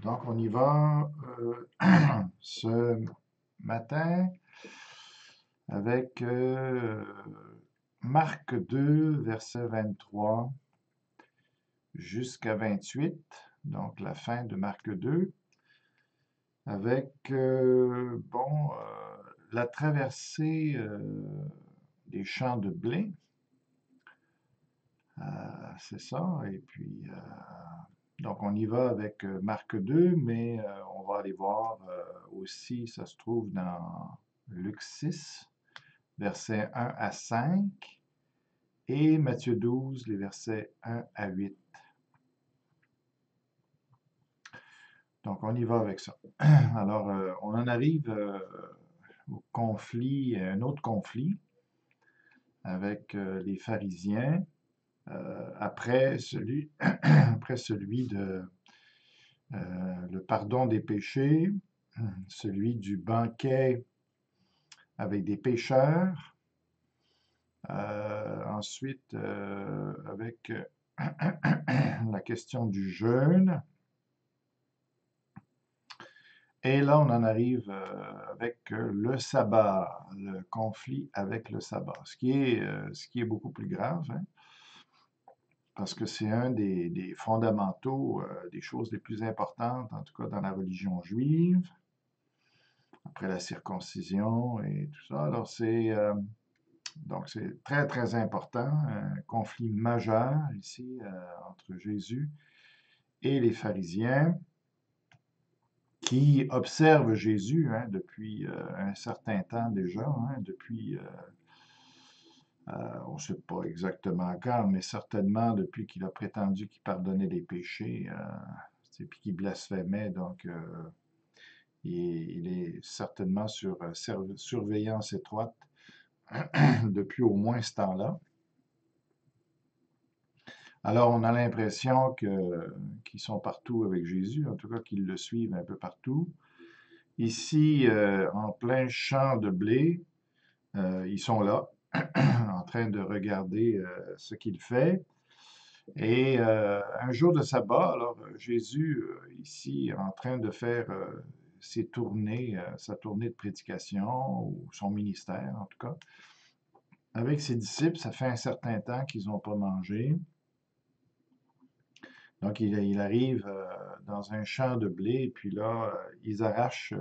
Donc, on y va ce matin avec Marc 2, verset 23 jusqu'à 28, donc la fin de Marc 2, avec, la traversée des champs de blé, c'est ça, et puis, donc on y va avec Marc 2, mais on va aller voir aussi, ça se trouve dans Luc 6, versets 1 à 5, et Matthieu 12, les versets 1 à 8. Donc, on y va avec ça. Alors, on en arrive au conflit, un autre conflit avec les pharisiens, après celui, après celui de le pardon des péchés, celui du banquet avec des pécheurs, ensuite avec la question du jeûne. Et là, on en arrive avec le sabbat, le conflit avec le sabbat, ce qui est beaucoup plus grave, hein, parce que c'est un des fondamentaux, des choses les plus importantes, en tout cas dans la religion juive, après la circoncision et tout ça. Alors, donc c'est très, très important, un conflit majeur ici entre Jésus et les pharisiens, qui observent Jésus depuis un certain temps déjà, depuis, on ne sait pas exactement quand, mais certainement depuis qu'il a prétendu qu'il pardonnait les péchés, puis qu'il blasphémait, donc il est certainement sur surveillance étroite depuis au moins ce temps-là. Alors, on a l'impression qu'ils sont partout avec Jésus, en tout cas qu'ils le suivent un peu partout. Ici, en plein champ de blé, ils sont là, en train de regarder ce qu'il fait. Et un jour de sabbat, alors Jésus, ici, en train de faire ses tournées, sa tournée de prédication, ou son ministère en tout cas, avec ses disciples, ça fait un certain temps qu'ils n'ont pas mangé. Donc, il arrive dans un champ de blé, et puis là, ils arrachent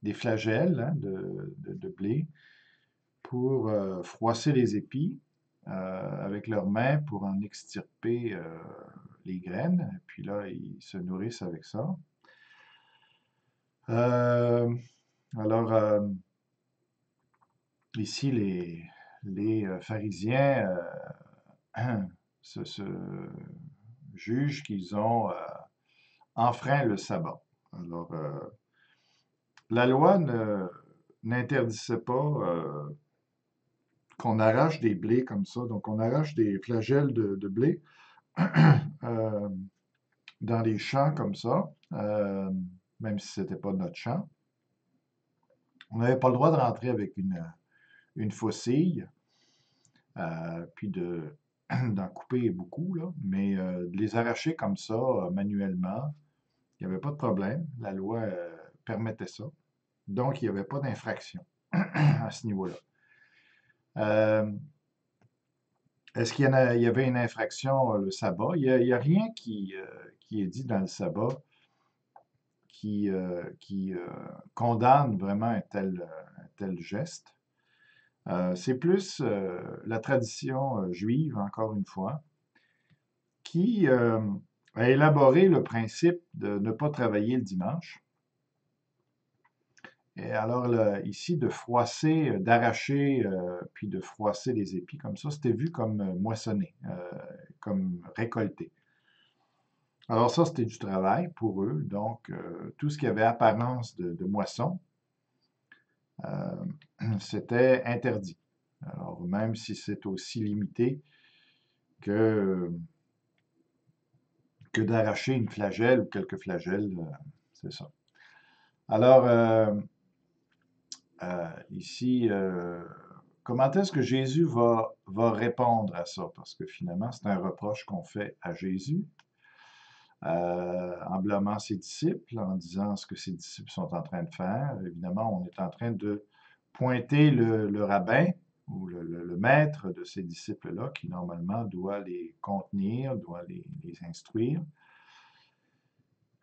des flagelles de blé pour froisser les épis avec leurs mains pour en extirper les graines. Et puis là, ils se nourrissent avec ça. Euh, alors, ici, les pharisiens se jugent qu'ils ont enfreint le sabbat. Alors, la loi n'interdisait pas qu'on arrache des blés comme ça. Donc, on arrache des flagelles de blé euh, dans les champs comme ça, même si ce n'était pas notre champ. On n'avait pas le droit de rentrer avec une faucille, puis d'en couper beaucoup, là, mais de les arracher comme ça, manuellement, il n'y avait pas de problème. La loi permettait ça. Donc, il n'y avait pas d'infraction à ce niveau-là. Est-ce il y avait une infraction le sabbat? Il y a rien qui est dit dans le sabbat qui condamne vraiment un tel geste. C'est plus la tradition juive, encore une fois, qui a élaboré le principe de ne pas travailler le dimanche. Et alors là, ici, de froisser, d'arracher, puis de froisser les épis comme ça, c'était vu comme moissonner, comme récolter. Alors ça, c'était du travail pour eux, donc tout ce qui avait apparence de moisson, c'était interdit. Alors même si c'est aussi limité que, que d'arracher une flagelle ou quelques flagelles, c'est ça. Alors ici, comment est-ce que Jésus va répondre à ça? Parce que finalement, c'est un reproche qu'on fait à Jésus. en blâmant ses disciples, en disant ce que ses disciples sont en train de faire. Évidemment, on est en train de pointer le rabbin ou le maître de ces disciples-là, qui normalement doit les contenir, doit les instruire.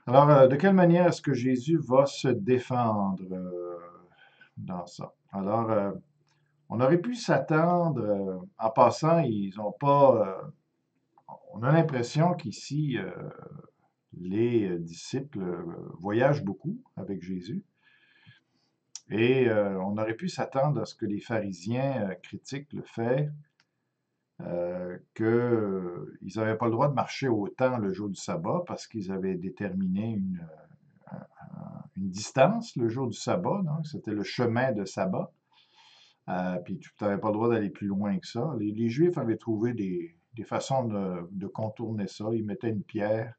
Alors, de quelle manière est-ce que Jésus va se défendre dans ça? Alors, on aurait pu s'attendre, en passant, ils n'ont pas, on a l'impression qu'ici, les disciples voyagent beaucoup avec Jésus. Et on aurait pu s'attendre à ce que les pharisiens critiquent le fait qu'ils n'avaient pas le droit de marcher autant le jour du sabbat parce qu'ils avaient déterminé une distance le jour du sabbat, donc c'était le chemin de sabbat. Puis tu n'avais pas le droit d'aller plus loin que ça. Les Juifs avaient trouvé des façons de contourner ça. Ils mettaient une pierre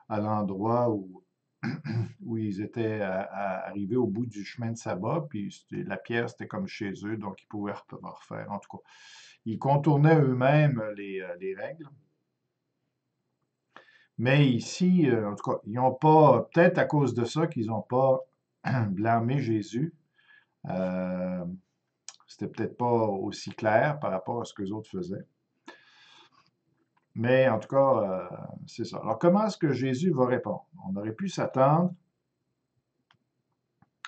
à l'endroit où ils étaient arrivés au bout du chemin de sabbat, puis la pierre, c'était comme chez eux, donc ils pouvaient refaire. En tout cas, ils contournaient eux-mêmes les règles. Mais ici, en tout cas, ils n'ont pas, peut-être à cause de ça, qu'ils n'ont pas blâmé Jésus. Euh, C'était peut-être pas aussi clair par rapport à ce que les autres faisaient. Mais en tout cas, c'est ça. Alors, comment est-ce que Jésus va répondre? On aurait pu s'attendre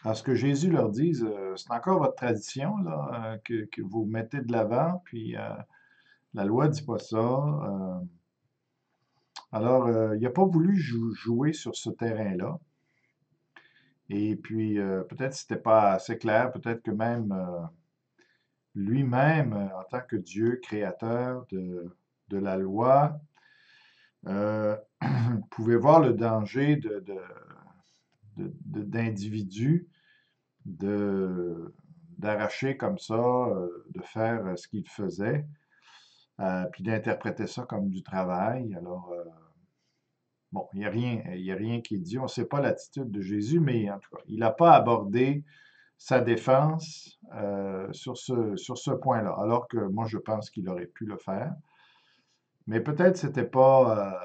à ce que Jésus leur dise, c'est encore votre tradition là, que vous mettez de l'avant, puis la loi ne dit pas ça. Alors, il n'a pas voulu jouer sur ce terrain-là. Et puis, peut-être que ce n'était pas assez clair, peut-être que même lui-même, en tant que Dieu créateur de la loi, pouvait voir le danger d'individus d'arracher comme ça, de faire ce qu'il faisait, puis d'interpréter ça comme du travail. Alors, bon, il y a rien qui est dit. On ne sait pas l'attitude de Jésus, mais en tout cas, il n'a pas abordé sa défense sur ce point-là, alors que moi, je pense qu'il aurait pu le faire. Mais peut-être c'était pas...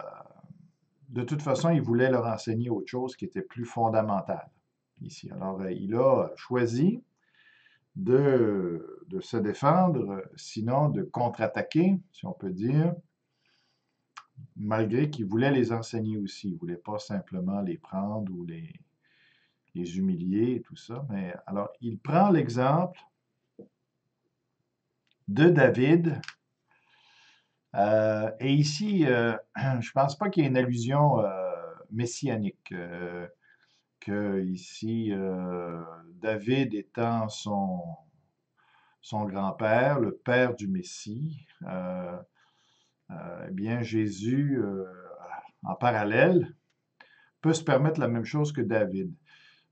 de toute façon, il voulait leur enseigner autre chose qui était plus fondamental ici. Alors, il a choisi de se défendre, sinon de contre-attaquer, si on peut dire, malgré qu'il voulait les enseigner aussi. Il ne voulait pas simplement les prendre ou les humilier et tout ça. Mais alors, il prend l'exemple de David. Et ici, je ne pense pas qu'il y ait une allusion messianique. Que ici, David étant son grand-père, le père du Messie, eh bien Jésus, en parallèle, peut se permettre la même chose que David.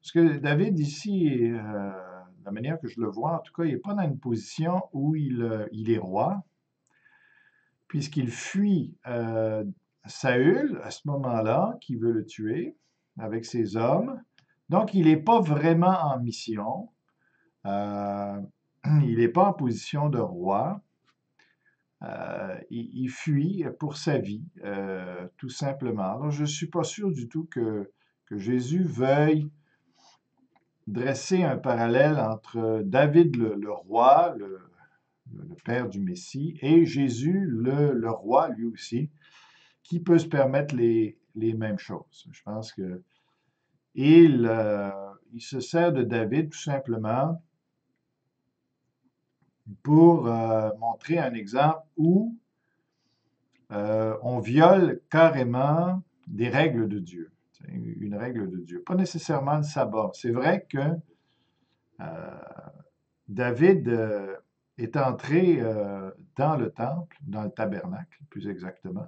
Parce que David ici, la manière que je le vois, en tout cas, il n'est pas dans une position où il est roi, puisqu'il fuit Saül à ce moment-là, qui veut le tuer avec ses hommes. Donc, il n'est pas vraiment en mission. Il n'est pas en position de roi. Il fuit pour sa vie, tout simplement. Alors, je ne suis pas sûr du tout que Jésus veuille dresser un parallèle entre David le roi, le père du Messie, et Jésus le roi, lui aussi, qui peut se permettre les mêmes choses. Je pense que il se sert de David tout simplement pour montrer un exemple où on viole carrément des règles de Dieu, une règle de Dieu, pas nécessairement le sabbat. C'est vrai que David est entré dans le temple, dans le tabernacle, plus exactement,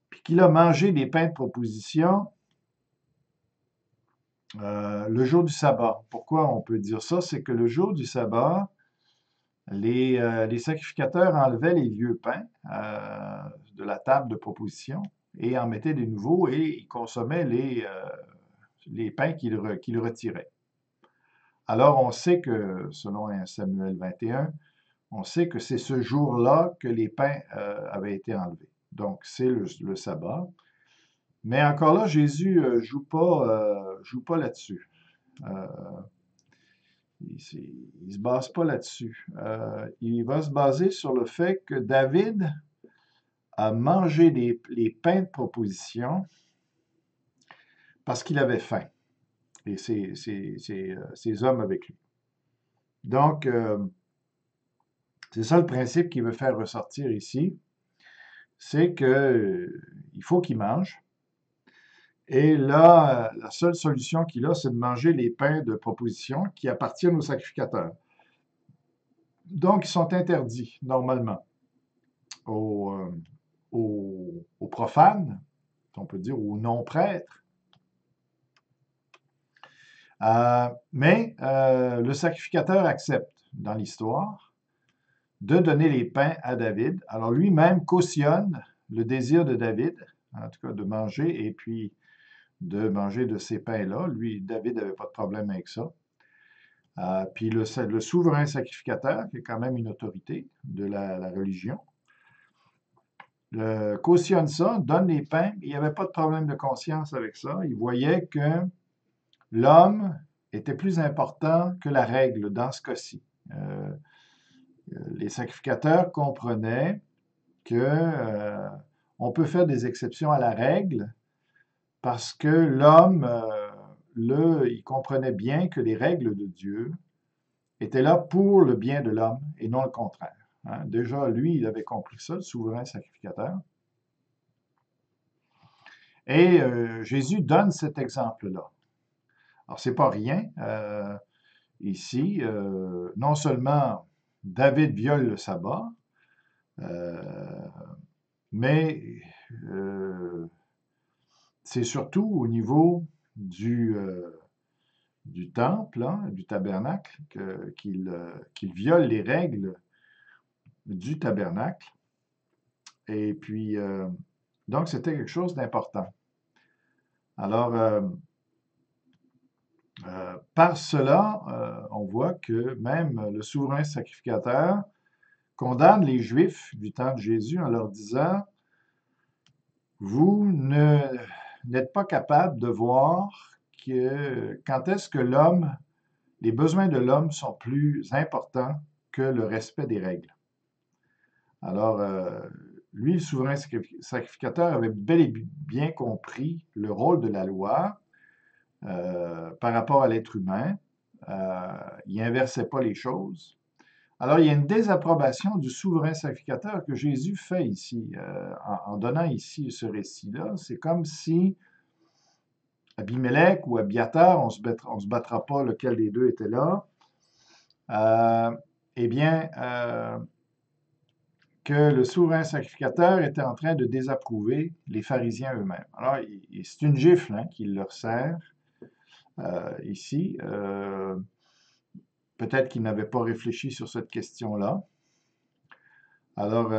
puis qu'il a mangé des pains de proposition le jour du sabbat. Pourquoi on peut dire ça? C'est que le jour du sabbat, les sacrificateurs enlevaient les vieux pains de la table de proposition et en mettaient des nouveaux et ils consommaient les pains qu'ils retiraient. Alors on sait que, selon 1 Samuel 21, on sait que c'est ce jour-là que les pains avaient été enlevés. Donc c'est le sabbat. Mais encore là, Jésus joue pas là-dessus. Euh, il se base pas là-dessus. Il va se baser sur le fait que David a mangé les pains de proposition parce qu'il avait faim, et ses hommes avec lui. Donc, c'est ça le principe qu'il veut faire ressortir ici, c'est que il faut qu'il mange. Et là, la seule solution qu'il a, c'est de manger les pains de proposition qui appartiennent aux sacrificateurs. Donc, ils sont interdits, normalement, aux, aux profanes, on peut dire, aux non-prêtres. Mais le sacrificateur accepte, dans l'histoire, de donner les pains à David. Alors, lui-même cautionne le désir de David, en tout cas de manger, et puis de manger de ces pains-là. Lui, David n'avait pas de problème avec ça. Puis le souverain sacrificateur, qui est quand même une autorité de la religion, cautionne ça, donne les pains. Il n'y avait pas de problème de conscience avec ça. Il voyait que l'homme était plus important que la règle dans ce cas-ci. Les sacrificateurs comprenaient que on peut faire des exceptions à la règle parce que l'homme, il comprenait bien que les règles de Dieu était là pour le bien de l'homme et non le contraire. Hein. Déjà, lui, il avait compris ça, le souverain sacrificateur. Et Jésus donne cet exemple-là. Alors, c'est pas rien. Ici, non seulement David viole le sabbat, euh, mais c'est surtout au niveau du temple, hein, du tabernacle, qu'il viole les règles du tabernacle. Et puis, donc, c'était quelque chose d'important. Alors, par cela, on voit que même le souverain sacrificateur condamne les Juifs du temps de Jésus en leur disant, vous n'êtes pas capable de voir que quand est-ce que les besoins de l'homme sont plus importants que le respect des règles. Alors, lui, le souverain sacrificateur, avait bel et bien compris le rôle de la loi par rapport à l'être humain. Il n'inversait pas les choses. Alors, il y a une désapprobation du souverain sacrificateur que Jésus fait ici, en donnant ici ce récit-là. C'est comme si Abimelech ou Abiatar, on se battra pas lequel des deux était là, eh bien, que le souverain sacrificateur était en train de désapprouver les pharisiens eux-mêmes. Alors, c'est une gifle hein, qu'il leur sert ici. Peut-être qu'ils n'avaient pas réfléchi sur cette question-là. Alors,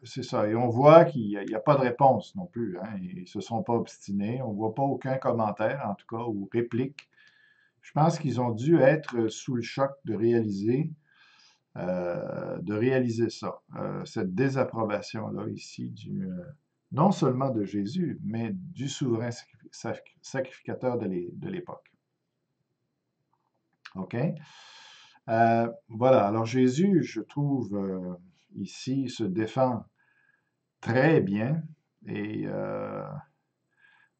c'est ça. Et on voit qu'il n'y a pas de réponse non plus. Hein. Ils ne se sont pas obstinés. On ne voit pas aucun commentaire, en tout cas, ou réplique. Je pense qu'ils ont dû être sous le choc de réaliser ça, cette désapprobation-là ici, non seulement de Jésus, mais du souverain sacrificateur de l'époque. OK? Voilà, alors Jésus, je trouve, ici, se défend très bien et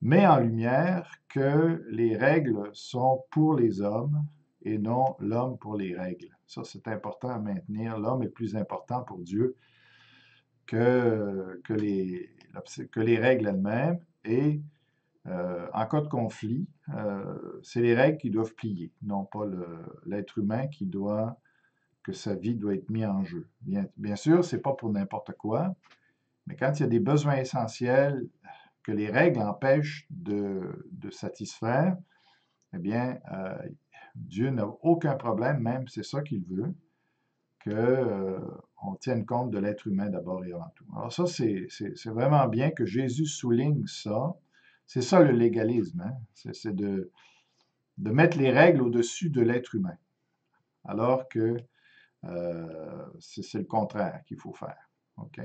met en lumière que les règles sont pour les hommes et non l'homme pour les règles. Ça, c'est important à maintenir. L'homme est plus important pour Dieu que les règles elles-mêmes. Et en cas de conflit, c'est les règles qui doivent plier, non pas l'être humain que sa vie doit être mise en jeu. Bien sûr, c'est pas pour n'importe quoi, mais quand il y a des besoins essentiels que les règles empêchent de satisfaire, eh bien, Dieu n'a aucun problème, même c'est ça qu'il veut, qu'on tienne compte de l'être humain d'abord et avant tout. Alors ça, c'est vraiment bien que Jésus souligne ça. C'est ça le légalisme, hein? C'est de mettre les règles au-dessus de l'être humain, alors que c'est le contraire qu'il faut faire. OK?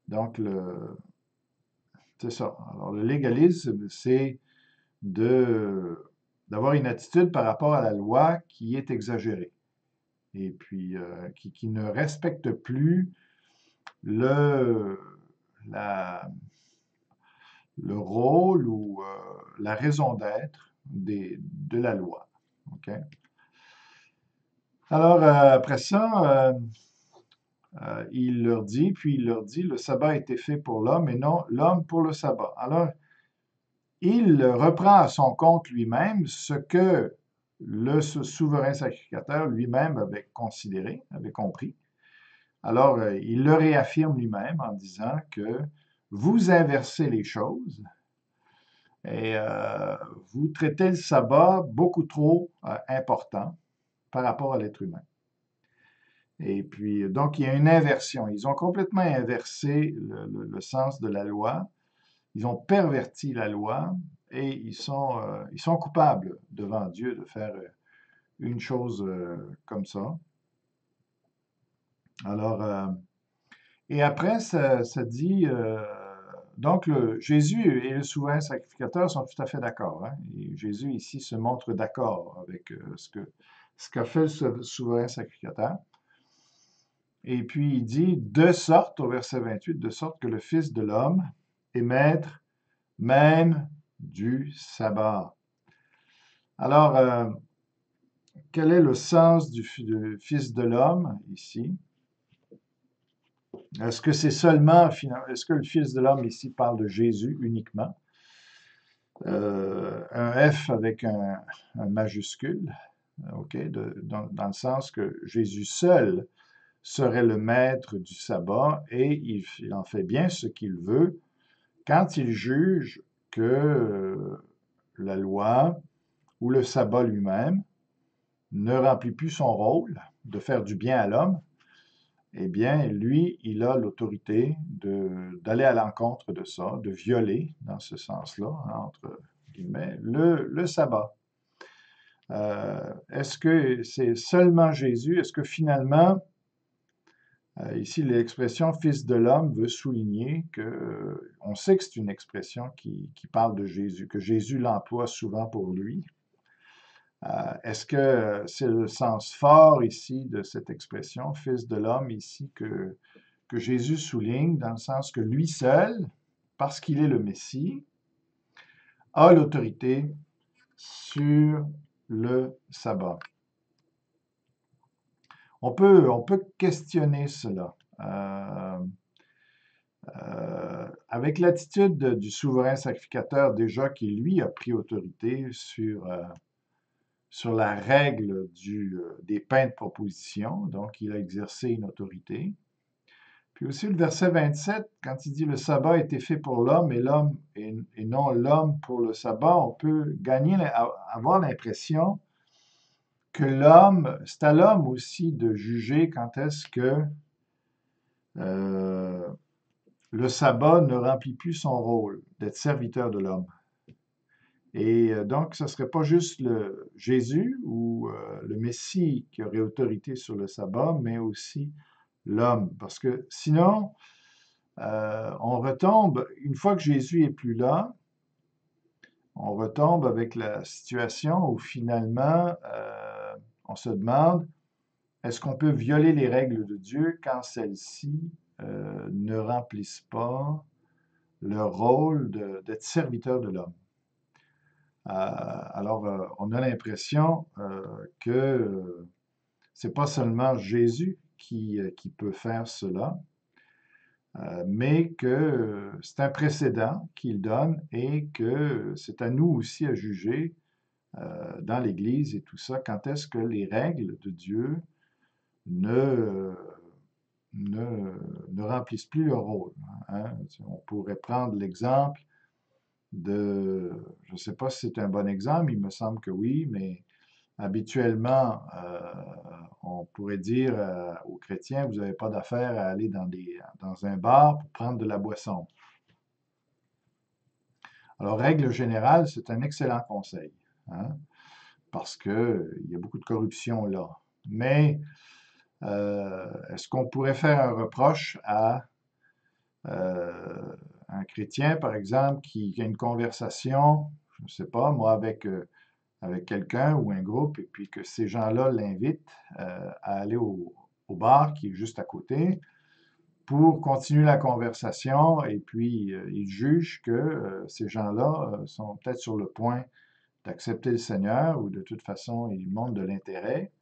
Donc, C'est ça. Alors, le légalisme, c'est d'avoir une attitude par rapport à la loi qui est exagérée et puis qui ne respecte plus le, la, le rôle ou la raison d'être de la loi. OK? Alors, après ça, il leur dit, le sabbat a été fait pour l'homme et non l'homme pour le sabbat. Alors, il reprend à son compte lui-même ce que le souverain sacrificateur lui-même avait considéré, avait compris. Alors, il le réaffirme lui-même en disant que vous inversez les choses et vous traitez le sabbat beaucoup trop important par rapport à l'être humain. Et puis, donc, il y a une inversion. Ils ont complètement inversé le sens de la loi. Ils ont perverti la loi et ils sont coupables devant Dieu de faire une chose comme ça. Alors, et après, ça dit, donc Jésus et le souverain sacrificateur sont tout à fait d'accord. Hein. Et Jésus ici se montre d'accord avec ce qu'a fait le souverain sacrificateur. Et puis il dit, de sorte, au verset 28, de sorte que le Fils de l'homme est maître même du sabbat. Alors, quel est le sens du Fils de l'homme ici? Est-ce que c'est seulement, est-ce que le Fils de l'homme ici parle de Jésus uniquement? Un F avec un majuscule, OK, dans le sens que Jésus seul serait le maître du sabbat et il en fait bien ce qu'il veut quand il juge que la loi ou le sabbat lui-même ne remplit plus son rôle de faire du bien à l'homme, eh bien, lui, il a l'autorité d'aller à l'encontre de ça, de violer, dans ce sens-là, hein, entre guillemets, le sabbat. Est-ce que c'est seulement Jésus? Est-ce que finalement, ici, l'expression Fils de l'homme veut souligner que, on sait que c'est une expression qui parle de Jésus, que Jésus l'emploie souvent pour lui. Est-ce que c'est le sens fort ici de cette expression, Fils de l'homme, ici, que Jésus souligne, dans le sens que lui seul, parce qu'il est le Messie, a l'autorité sur le sabbat? On peut questionner cela. Avec l'attitude du souverain sacrificateur déjà qui, lui, a pris autorité sur la règle des pains de proposition, donc il a exercé une autorité. Puis aussi le verset 27, quand il dit le sabbat a été fait pour l'homme et non l'homme pour le sabbat, on peut avoir l'impression que c'est à l'homme aussi de juger quand est-ce que euh, le sabbat ne remplit plus son rôle d'être serviteur de l'homme. Et donc, ce ne serait pas juste Jésus ou le Messie qui aurait autorité sur le sabbat, mais aussi l'homme. Parce que sinon, on retombe, une fois que Jésus est plus là, on retombe avec la situation où finalement, on se demande, est-ce qu'on peut violer les règles de Dieu quand celles-ci ne remplissent pas le rôle d'être serviteur de l'homme? Alors, on a l'impression que c'est pas seulement Jésus qui peut faire cela, mais que c'est un précédent qu'il donne et que c'est à nous aussi à juger dans l'Église et tout ça, quand est-ce que les règles de Dieu ne, ne, ne remplissent plus leur rôle. Hein. On pourrait prendre l'exemple je ne sais pas si c'est un bon exemple, il me semble que oui, mais habituellement, on pourrait dire aux chrétiens, vous n'avez pas d'affaire à aller dans un bar pour prendre de la boisson. Alors, règle générale, c'est un excellent conseil, hein, parce qu'il y a beaucoup de corruption là. Mais est-ce qu'on pourrait faire un reproche à un chrétien, par exemple, qui a une conversation, je ne sais pas, moi, avec quelqu'un ou un groupe, et puis que ces gens-là l'invitent à aller au bar qui est juste à côté pour continuer la conversation, et puis ils jugent que ces gens-là sont peut-être sur le point d'accepter le Seigneur, ou de toute façon, ils montrent de l'intérêt.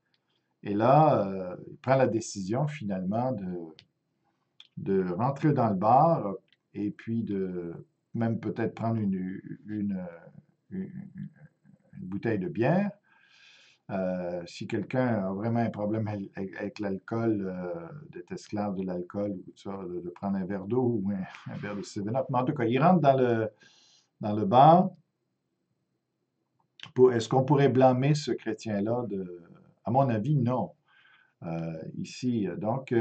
Et là, il prend la décision finalement de rentrer dans le bar et puis de même peut-être prendre une bouteille de bière. Si quelqu'un a vraiment un problème avec l'alcool, d'être esclave de l'alcool ou tout ça, de prendre un verre d'eau ou un verre de 7-Up. Mais en tout cas, il rentre dans le bar. Est-ce qu'on pourrait blâmer ce chrétien-là À mon avis, non. Ici, donc,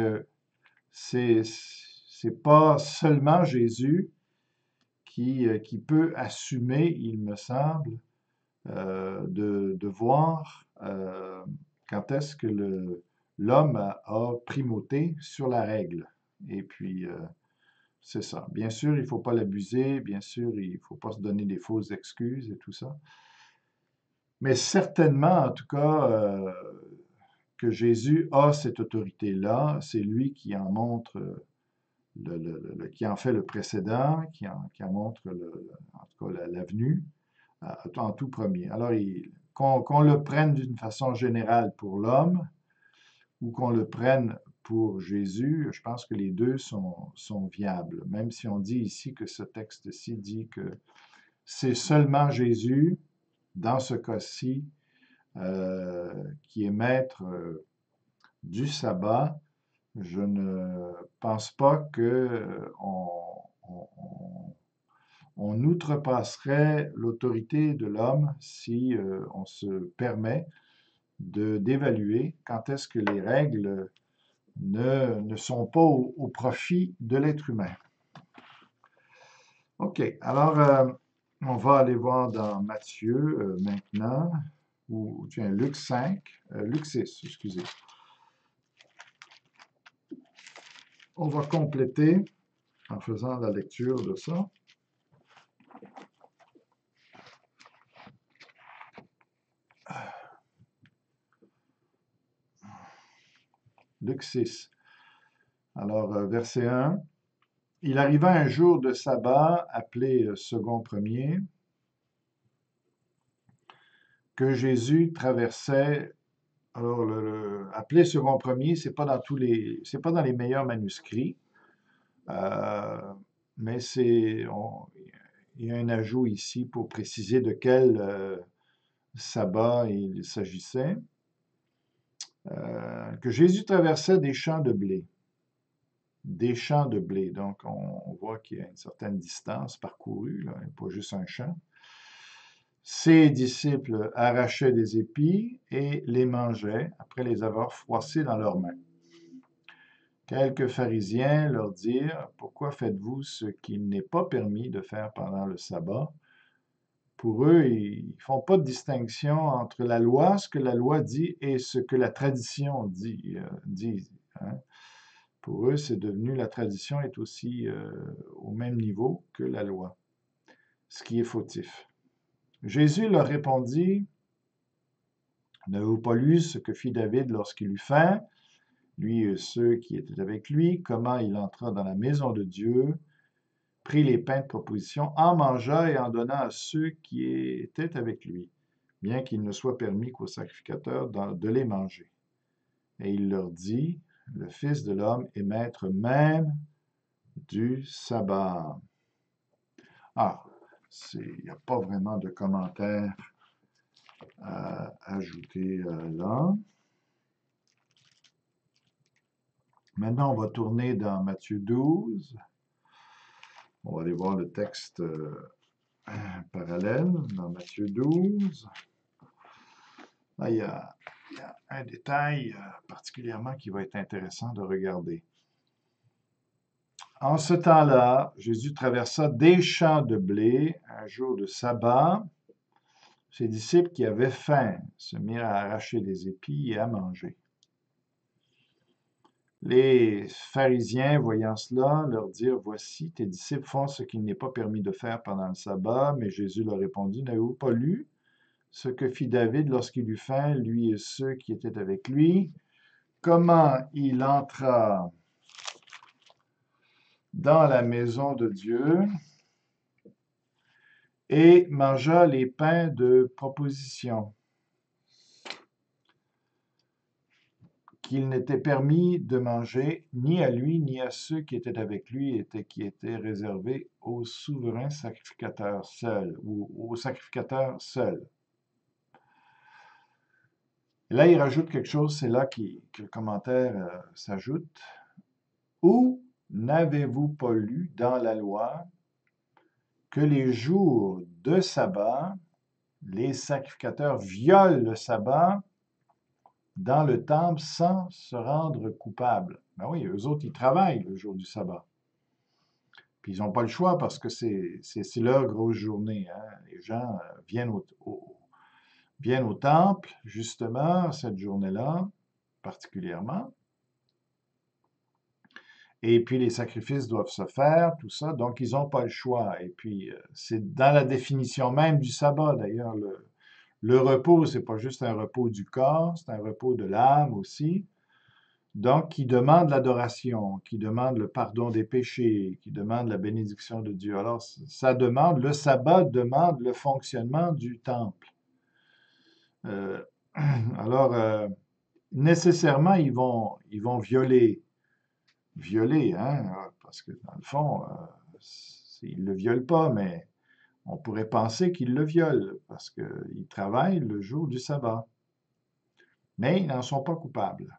c'est pas seulement Jésus qui peut assumer, il me semble, de voir quand est-ce que l'homme a primauté sur la règle. Et puis, c'est ça. Bien sûr, il ne faut pas l'abuser, bien sûr, il ne faut pas se donner des fausses excuses et tout ça. Mais certainement, en tout cas, que Jésus a cette autorité-là, c'est lui qui en montre, qui en fait le précédent, qui en montre en tout cas l'avenue en tout premier. Alors, qu'on le prenne d'une façon générale pour l'homme ou qu'on le prenne pour Jésus, je pense que les deux sont viables. Même si on dit ici que ce texte-ci dit que c'est seulement Jésus, dans ce cas-ci, qui est maître du sabbat, je ne pense pas on outrepasserait l'autorité de l'homme si on se permet d'évaluer quand est-ce que les règles ne sont pas au profit de l'être humain. OK, alors on va aller voir dans Matthieu maintenant, ou tiens, Luc 5, Luc 6, excusez. On va compléter en faisant la lecture de ça. Luc 6. Alors, verset 1. Il arriva un jour de sabbat, appelé second premier, que Jésus traversait. Alors, appelé second premier, c'est pas c'est pas dans les meilleurs manuscrits, mais il y a un ajout ici pour préciser de quel sabbat il s'agissait. Que Jésus traversait des champs de blé. Des champs de blé. Donc, on voit qu'il y a une certaine distance parcourue, là, pas juste un champ. Ses disciples arrachaient des épis et les mangeaient après les avoir froissés dans leurs mains. Quelques pharisiens leur dirent, « Pourquoi faites-vous ce qu'il n'est pas permis de faire pendant le sabbat? » Pour eux, ils ne font pas de distinction entre la loi, ce que la loi dit, et ce que la tradition dit. Hein. Pour eux, c'est devenu, la tradition est aussi au même niveau que la loi, ce qui est fautif. Jésus leur répondit, « N'avez-vous pas lu ce que fit David lorsqu'il eut faim, lui et ceux qui étaient avec lui, comment il entra dans la maison de Dieu, prit les pains de proposition, en mangea et en donna à ceux qui étaient avec lui, bien qu'il ne soit permis qu'aux sacrificateurs de les manger. Et il leur dit, le Fils de l'homme est maître même du sabbat. » Ah, il n'y a pas vraiment de commentaire à ajouter là. Maintenant, on va tourner dans Matthieu 12. On va aller voir le texte parallèle dans Matthieu 12. Là, il y a un détail particulièrement qui va être intéressant de regarder. En ce temps-là, Jésus traversa des champs de blé un jour de sabbat. Ses disciples qui avaient faim se mirent à arracher des épis et à manger. Les pharisiens, voyant cela, leur dirent, voici, tes disciples font ce qu'il n'est pas permis de faire pendant le sabbat. Mais Jésus leur répondit, n'avez-vous pas lu ce que fit David lorsqu'il eut faim, lui et ceux qui étaient avec lui? Comment il entra dans la maison de Dieu et mangea les pains de proposition qu'il n'était permis de manger ni à lui ni à ceux qui étaient avec lui, qui étaient réservés aux souverains sacrificateurs seuls ou aux sacrificateurs seuls. Et là, il rajoute quelque chose, c'est là que le commentaire s'ajoute. Ou n'avez-vous pas lu dans la loi que les jours de sabbat, les sacrificateurs violent le sabbat dans le temple sans se rendre coupables? Ben oui, eux autres, ils travaillent le jour du sabbat. Puis ils n'ont pas le choix parce que c'est leur grosse journée, hein. Les gens viennent au temple, justement, cette journée-là, particulièrement. Et puis les sacrifices doivent se faire, tout ça, donc ils n'ont pas le choix. Et puis c'est dans la définition même du sabbat, d'ailleurs, le repos, c'est pas juste un repos du corps, c'est un repos de l'âme aussi. Donc, qui demande l'adoration, qui demande le pardon des péchés, qui demande la bénédiction de Dieu. Alors, le sabbat demande le fonctionnement du temple. Euh, alors, nécessairement, ils vont violer, hein, parce que dans le fond, ils ne le violent pas, mais on pourrait penser qu'ils le violent, parce qu'ils travaillent le jour du sabbat. Mais ils n'en sont pas coupables.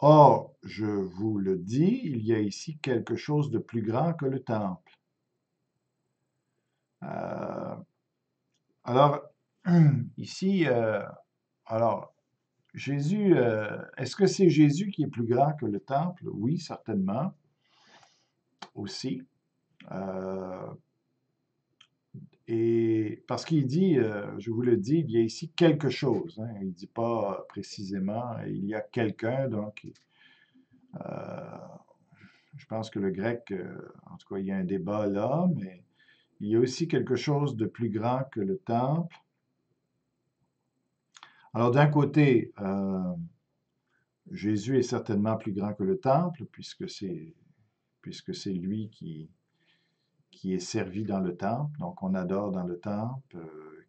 Or, je vous le dis, il y a ici quelque chose de plus grand que le temple. Euh, alors, ici, alors, Jésus, est-ce que c'est Jésus qui est plus grand que le temple? Oui, certainement, aussi. Euh, et parce qu'il dit, je vous le dis, il y a ici quelque chose, hein. Il ne dit pas précisément, il y a quelqu'un, donc euh, je pense que le grec, en tout cas, il y a un débat là, mais il y a aussi quelque chose de plus grand que le temple. Alors d'un côté, Jésus est certainement plus grand que le temple, puisque c'est lui qui est servi dans le temple, donc on adore dans le temple,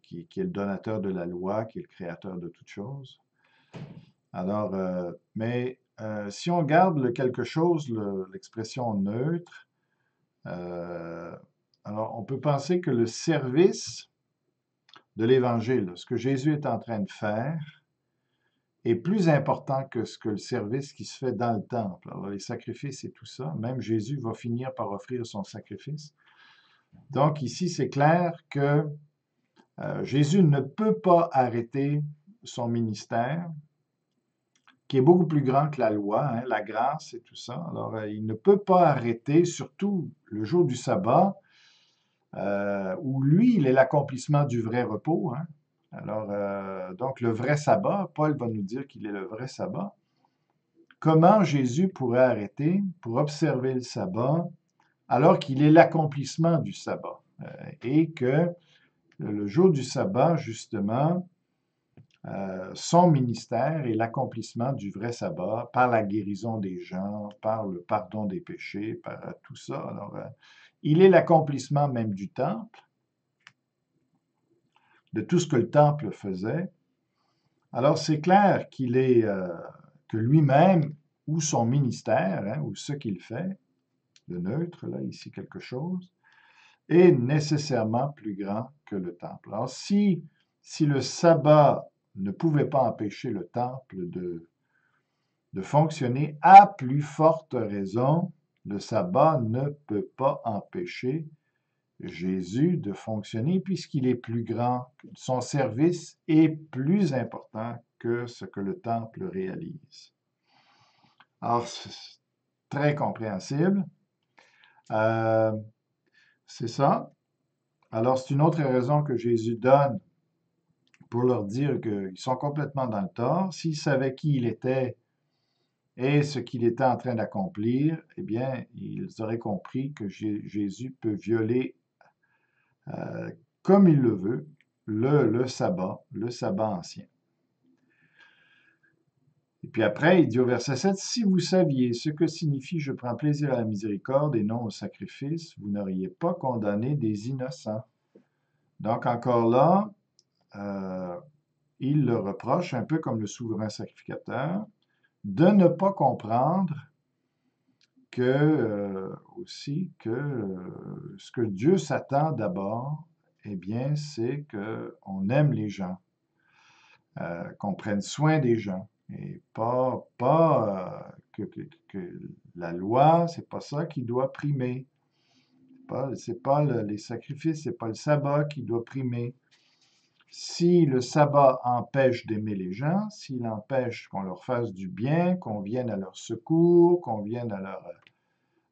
qui est le donateur de la loi, qui est le créateur de toutes choses. Alors, mais si on garde le quelque chose, l'expression neutre, euh, alors on peut penser que le service de l'Évangile, ce que Jésus est en train de faire, est plus important que le service qui se fait dans le temple. Alors, les sacrifices et tout ça, même Jésus va finir par offrir son sacrifice. Donc, ici, c'est clair que Jésus ne peut pas arrêter son ministère, qui est beaucoup plus grand que la loi, hein, la grâce et tout ça. Alors, il ne peut pas arrêter, surtout le jour du sabbat, où lui, il est l'accomplissement du vrai repos, hein. Alors, donc, le vrai sabbat, Paul va nous dire qu'il est le vrai sabbat. Comment Jésus pourrait arrêter pour observer le sabbat alors qu'il est l'accomplissement du sabbat? Et que le jour du sabbat, justement, son ministère est l'accomplissement du vrai sabbat par la guérison des gens, par le pardon des péchés, par tout ça. Alors, il est l'accomplissement même du temple, de tout ce que le temple faisait. Alors, c'est clair que lui-même, ou son ministère, hein, ou ce qu'il fait, le neutre, là, ici quelque chose, est nécessairement plus grand que le temple. Alors, si le sabbat ne pouvait pas empêcher le temple de fonctionner, à plus forte raison, le sabbat ne peut pas empêcher Jésus de fonctionner puisqu'il est plus grand, son service est plus important que ce que le temple réalise. Alors, c'est très compréhensible. C'est ça. Alors, c'est une autre raison que Jésus donne pour leur dire qu'ils sont complètement dans le tort. S'ils savaient qui il était, et ce qu'il était en train d'accomplir, eh bien, ils auraient compris que Jésus peut violer comme il le veut le sabbat ancien. Et puis après, il dit au verset 7, « Si vous saviez ce que signifie je prends plaisir à la miséricorde et non au sacrifice, vous n'auriez pas condamné des innocents. » Donc encore là, il le reproche, un peu comme le souverain sacrificateur, de ne pas comprendre aussi que ce que Dieu s'attend d'abord, eh bien, c'est qu'on aime les gens, qu'on prenne soin des gens, et pas que la loi, c'est pas ça qui doit primer. C'est pas les sacrifices, c'est pas le sabbat qui doit primer. Si le sabbat empêche d'aimer les gens, s'il empêche qu'on leur fasse du bien, qu'on vienne à leur secours, qu'on vienne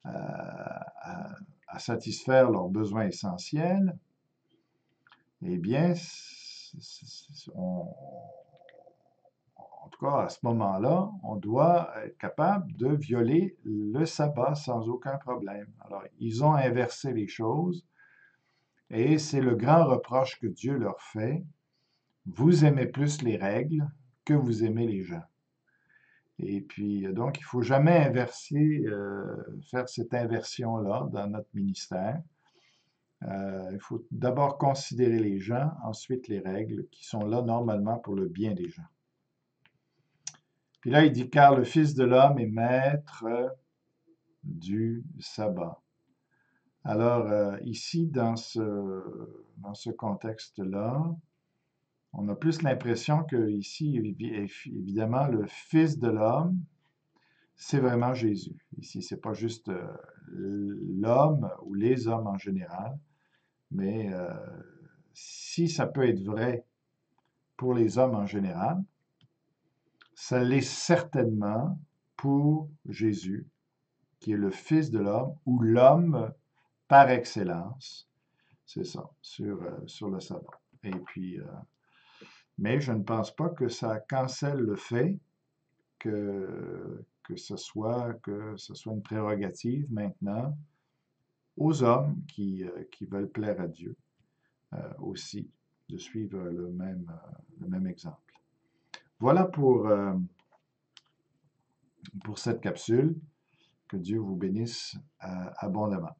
à satisfaire leurs besoins essentiels, eh bien, en tout cas, à ce moment-là, on doit être capable de violer le sabbat sans aucun problème. Alors, ils ont inversé les choses et c'est le grand reproche que Dieu leur fait. Vous aimez plus les règles que vous aimez les gens. Et puis, donc, il ne faut jamais faire cette inversion-là dans notre ministère. Il faut d'abord considérer les gens, ensuite les règles qui sont là normalement pour le bien des gens. Puis là, il dit, car le Fils de l'homme est maître du sabbat. Alors, ici, dans ce contexte-là, on a plus l'impression que ici, évidemment, le Fils de l'homme, c'est vraiment Jésus. Ici, c'est pas juste l'homme ou les hommes en général, mais si ça peut être vrai pour les hommes en général, ça l'est certainement pour Jésus, qui est le Fils de l'homme, ou l'homme par excellence. C'est ça, sur le sabbat. Et puis, mais je ne pense pas que ça cancelle le fait que ce soit une prérogative maintenant aux hommes qui veulent plaire à Dieu aussi, de suivre le même exemple. Voilà pour cette capsule. Que Dieu vous bénisse abondamment.